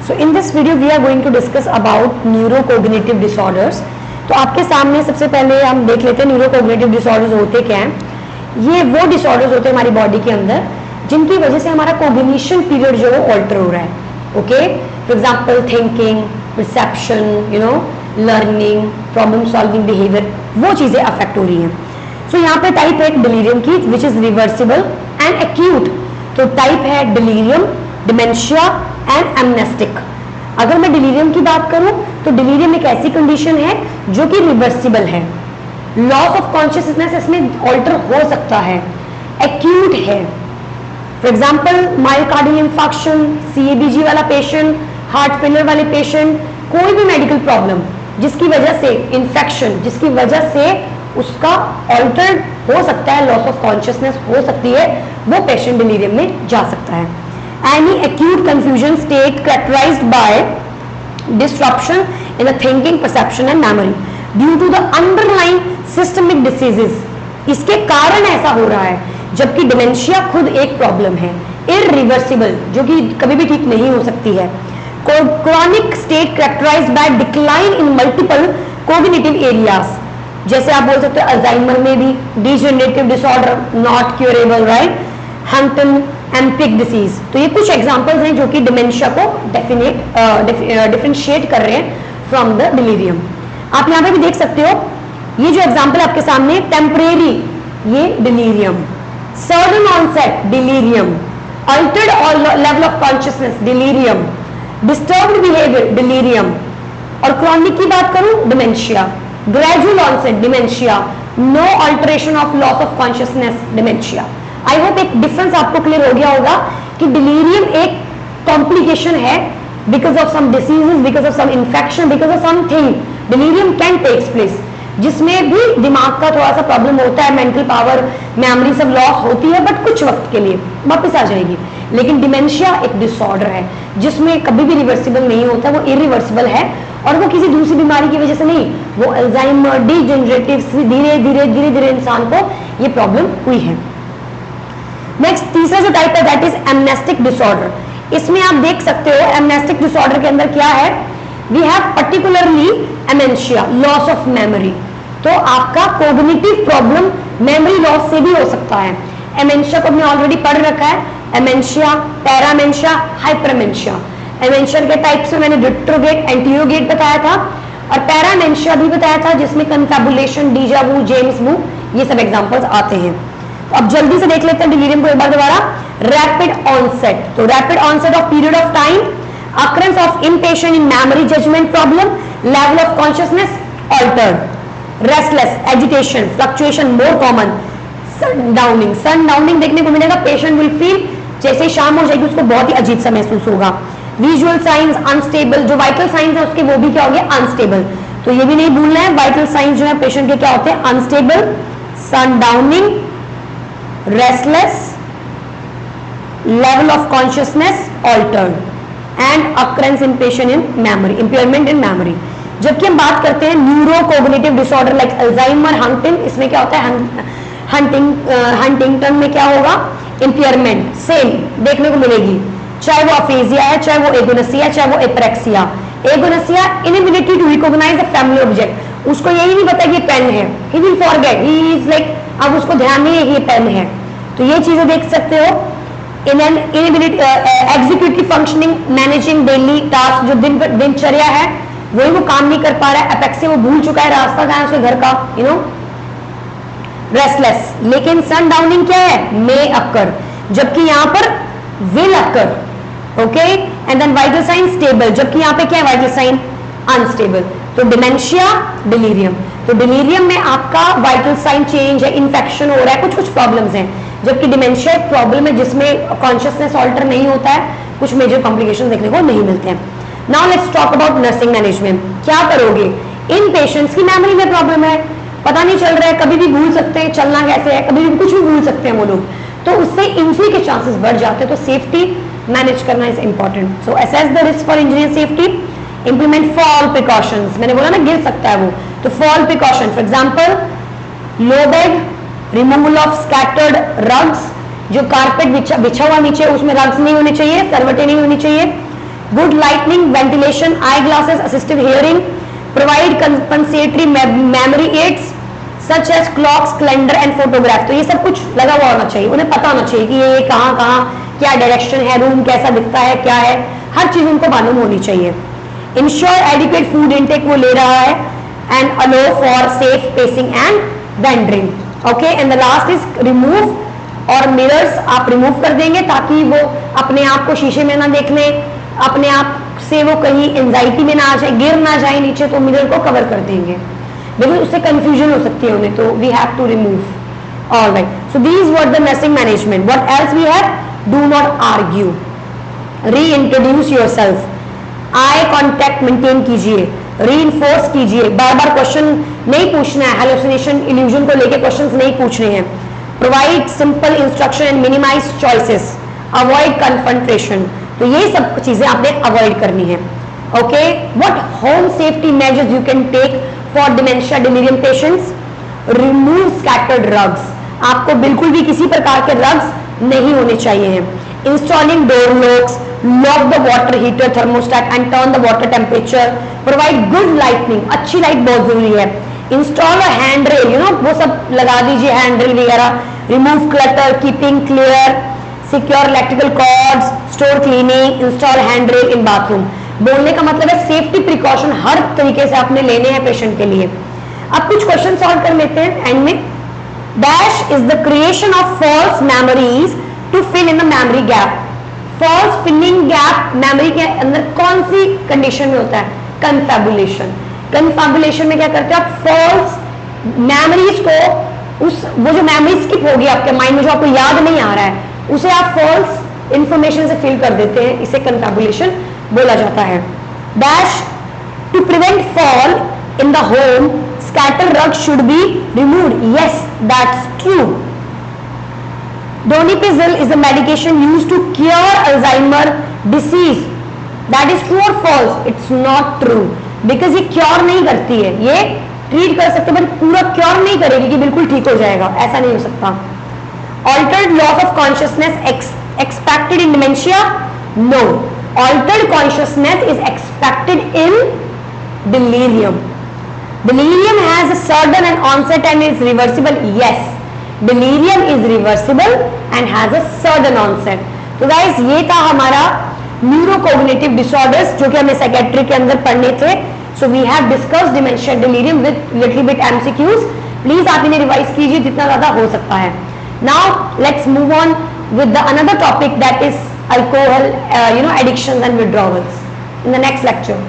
So in this video we are going to discuss about neurocognitive disorders. तो आपके सामने सबसे पहले हम देख लेते हैं न्यूरोकोग्निटिव डिसऑर्डर्स होते क्या हैं। ये वो डिसऑर्डर्स होते हैं हमारी बॉडी के अंदर जिनकी वजह से हमारा कोग्निशन पीरियड जो है ऑल्टर हो रहा है। Okay, for example thinking, perception, learning, problem solving behaviour, वो चीजें अफेक्ट हो रही हैं। सो यहाँ पे टाइप है डिलीरियम की which is reversible and acute. तो टाइप है डिलीरियम, डिमेंशिया एंड एमनेस्टिक। अगर मैं डिलीरियम की बात करूं तो डिलीरियम एक ऐसी कंडीशन है जो कि रिवर्सिबल है, लॉस ऑफ कॉन्शियसनेस इसमें ऑल्टर हो सकता है, एक्यूट है। For example myocardial infarction, CABG वाला पेशेंट, हार्ट फेलियर वाले पेशेंट, कोई भी मेडिकल प्रॉब्लम जिसकी वजह से इंफेक्शन, जिसकी वजह से उसका ऑल्टर्ड हो सकता है, लॉस ऑफ कॉन्शियसनेस हो सकती है, वो पेशेंट डिलीरियम में जा सकता है। Any acute confusion state characterized by disruption in the thinking, perception and memory due to the underlying systemic diseases। इसके कारण ऐसा हो रहा है, जबकि डिमेंशिया खुद एक प्रॉब्लम है, इरिवर्सिबल, जो कि कभी भी ठीक नहीं हो सकती है। Chronic state characterized by decline in multiple cognitive areas, जैसे आप बोल सकते हो अल्जाइमर में भी degenerative disorder not curable, right, हंटन एम्पिक डिसीज। तो ये कुछ एग्जांपल्स हैं जो कि डिमेंशिया को डिफरेंशिएट कर रहे हैं फ्रॉम द डिलीरियम। आप यहाँ पे भी देख सकते हो, ये जो एग्जांपल आपके सामने, टेम्परेरी ये delirium, sudden onset delirium, altered level of consciousness delirium, disturbed behaviour delirium, और क्रॉनिक की बात करूं dementia, gradual onset dementia, no alteration of loss of consciousness dementia. I hope एक डिफरेंस आपको क्लियर हो गया होगा कि डिलीरियम एक कॉम्प्लिकेशन है because of some diseases, because of some infection, because of something. Delirium can takes place, जिसमें भी दिमाग का थोड़ा सा प्रॉब्लम होता है, मेंटल पावर, मेमोरी सब लॉस होती है, बट कुछ वक्त के लिए वापस आ जाएगी। लेकिन डिमेंशिया एक डिसऑर्डर है जिसमें कभी भी रिवर्सिबल नहीं होता, वो इरिवर्सिबल है, और वो किसी दूसरी बीमारी की वजह से नहीं, वो अल्जाइमर, डिजेनरेटिव, धीरे धीरे धीरे धीरे इंसान को ये प्रॉब्लम हुई है। नेक्स्ट तीसरा जो टाइप है दैट इज एमनेस्टिक डिसऑर्डर। इसमें आप देख सकते हो एमनेस्टिक डिसऑर्डर के अंदर क्या है, we have particularly amentia, loss of memory. तो आपका कोग्निटिव प्रॉब्लम मेमोरी लॉस से भी हो सकता है। एमेंशिया को हमने ऑलरेडी पढ़ रखा है, एमेंशिया, पैरामेंशिया, हाइपरमेंशिया। एमेंशिया के टाइप्स में मैंने रिट्रोगेट, एंटीरोगेट बताया था, और पैरामेंशिया भी बताया था जिसमें कन्फैबुलेशन, डीजावू, जेम्स वू, ये सब एग्जांपल्स आते हैं। अब जल्दी से देख लेते हैं डिलीरियम को एक बार दोबारा। रैपिड ऑनसेट, तो rapid onset of period of time, occurrence of impatient in memory judgment problem, level of consciousness altered, restless, agitation, fluctuation more common, sundowning, sundowning देखने को मिलेगा, patient will feel जैसे शाम हो जाएगी उसको बहुत ही अजीब सा महसूस होगा। विजुअल साइंस अनस्टेबल, जो वाइटल साइंस है उसके वो भी क्या हो गया, अनस्टेबल। तो ये भी नहीं भूलना है, वाइटल साइंस जो है पेशेंट के क्या होते हैं, unstable, sundowning, restless, level of consciousness altered, and occurrence impairment in memory, impairment in memory. जबकि हम बात करते हैं neurocognitive disorder like Alzheimer, Huntington, इसमें क्या होता है, हंटिंगटन में क्या होगा, इम्पेयरमेंट सेम देखने को मिलेगी, चाहे वो अफेजिया है, चाहे वो एगोनसिया, चाहे वो apraxia. Agnosia inability to recognise a familiar object, उसको यही नहीं पता कि ये पेन है, he will forget, he is like, अब उसको ध्यान नहीं है कि ये पेन है। तो ये चीजें देख सकते हो। Inability, executive functioning, managing daily task, जो दिनचर्या है वही वो काम नहीं कर पा रहा है, एपेक्सिया वो भूल चुका है रास्ता कहाँ है उसके घर का, रेस्टलेस। लेकिन सनडाउनिंग क्या है, मे अक्कर, जबकि यहाँ पर will occur, okay, and then vital sign stable, जबकि यहाँ पे क्या है, वाइटल साइन अनस्टेबल। तो डिमेंशिया, डिलीरियम, तो डिलीरियम में आपका वाइटल साइन चेंज है, इन्फेक्शन हो रहा है, कुछ कुछ प्रॉब्लम्स हैं, जबकि डिमेंशिया एक प्रॉब्लम है जिसमें कॉन्शियसनेस ऑल्टर नहीं होता है, कुछ मेजर कॉम्प्लिकेशन देखने को नहीं मिलते हैं। Now let's talk about nursing management. क्या करोगे इन पेशेंट्स की मेमोरी में प्रॉब्लम है, पता नहीं चल रहा है, कभी भी भूल सकते हैं चलना कैसे है, कभी भी कुछ भी भूल सकते हैं वो लोग, तो उससे इंजरी के चांसेस बढ़ जाते हैं। तो सेफ्टी मैनेज करना is important. So assess the risk for injury and safety, implement fall precautions, मैंने बोला ना गिर सकता है वो, तो fall precaution, for example low bed, removal of scattered rugs, जो कारपेट बिछा हुआ नीचे उसमें रग्स नहीं होने चाहिए, सर्वटें नहीं होनी चाहिए, good lightning, ventilation, eye glasses, assistive hearing, provide compensatory memory aids such as clocks, calendar and photograph. तो ये सब कुछ लगा हुआ होना चाहिए, उन्हें पता होना चाहिए कि ये कहाँ कहाँ क्या डायरेक्शन है, रूम कैसा दिखता है, क्या है, हर चीज उनको मालूम होनी चाहिए। इंश्योर एडिक्वेट फूड इनटेक वो ले रहा है and allow for safe pacing and wandering. Okay, and the last is remove और मिरर्स आप रिमूव कर देंगे ताकि वो अपने आप को शीशे में ना देख ले, अपने आप से वो कहीं एंजाइटी में ना आ जाए, गिर ना जाए नीचे, तो मिरर को कवर कर देंगे, बिकॉज उससे कंफ्यूजन हो सकती है उन्हें, तो we have to remove. Alright, so these were the messing management. What else we have? Do not argue, reintroduce yourself, eye contact maintain कीजिए, रीइंफोर्स कीजिए, बार बार क्वेश्चन नहीं पूछना है, हेलुसिनेशन इल्यूजन को लेके क्वेश्चंस नहीं पूछने हैं, provide simple instruction and minimise choices, avoid confrontation. तो ये सब चीजें आपने अवॉइड करनी है। Okay, what home safety measures you can take for dementia delirium patients? Remove scattered rugs, आपको बिल्कुल भी किसी प्रकार के रग्स नहीं होने चाहिए हैं। Installing door locks, lock the water heater thermostat and turn the water temperature, provide good lightning, अच्छी लाइट बहुत जरूरी है। Install a hand rail, you know वो सब लगा दीजिए, हैंड रेल वगैरह। Remove clutter, keeping clear, secure electrical cords, store cleaning, install hand rail in bathroom. बोलने का मतलब है सेफ्टी प्रिकॉशन हर तरीके से आपने लेने हैं पेशेंट के लिए। अब कुछ क्वेश्चन सॉल्व कर लेते हैं एंड में। Dash is the creation of false memories to fill in the memory gap. False filling gap memory के अंदर कौन सी कंडीशन में होता है? कंफैबुलेशन। कंफैबुलेशन में क्या करते हैं आप? फॉल्स मेमोरीज को, उस वो जो मेमोरी स्किप होगी आपके माइंड में, जो आपको याद नहीं आ रहा है, उसे आप फॉल्स इंफॉर्मेशन से फिल कर देते हैं, इसे कंफैबुलेशन बोला जाता है। Dash to prevent fall in the home, scatter rug should be removed. Yes, that's true. Donepezil is a medication used to cure Alzheimer disease. That is true or false? It's not true because ये cure नहीं करती है, ये treat कर सकते but पूरा cure नहीं करेगी कि बिल्कुल ठीक हो जाएगा, ऐसा नहीं हो सकता। Altered loss of consciousness expected in dementia? No. Altered consciousness is expected in delirium. Delirium has a sudden and onset and is reversible. Yes. Delirium is reversible and has a sudden onset. तो guys ये था हमारा न्यूरोकोग्निटिव disorders जो कि हमें psychiatry के अंदर पढ़ने थे। So we have discussed dementia delirium with little bit MCQs. Please आप इन्हें रिवाइज कीजिए जितना ज्यादा हो सकता है। Now let's move on with the another topic that is alcohol addictions and withdrawals in the next lecture.